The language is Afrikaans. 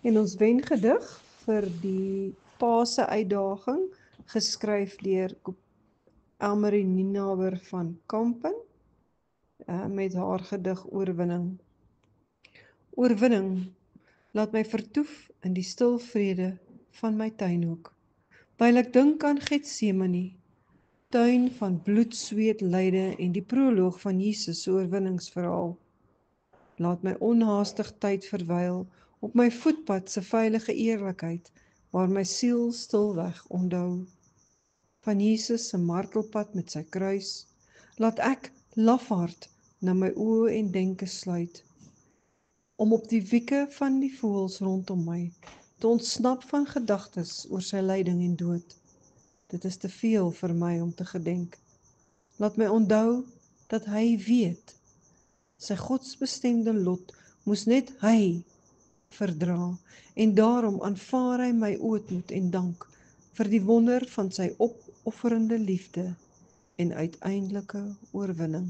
En ons wengedig vir die Paase uitdaging, geskryf deur Elmarie Nienaber van Kampen, met haar gedig Oorwinning. Oorwinning, laat my vertoef in die stil vrede van my tuinhoek, wyl ek dink aan Getsemane, tuin van bloed, sweet, lyde en die proloog van Jesus se oorwinningsverhaal. Laat my onhaastig tyd verwyl op my voetpad se veilige eerlikheid, waar my siel stilweg onthou. Van Jesus se martelpad met sy kruis, laat ek lafhart na my oë en denke sluit, om op die wieke van die voëls rondom my te ontsnap van gedagtes oor sy lyding en dood. Dit is te veel vir my om te gedenk. Laat my onthou dat hy weet, sy godsbestemde lot moes net hy verdra, en daarom aanvaar hy my ootmoed en dank vir die wonder van sy opofferende liefde en uiteindelike oorwinning.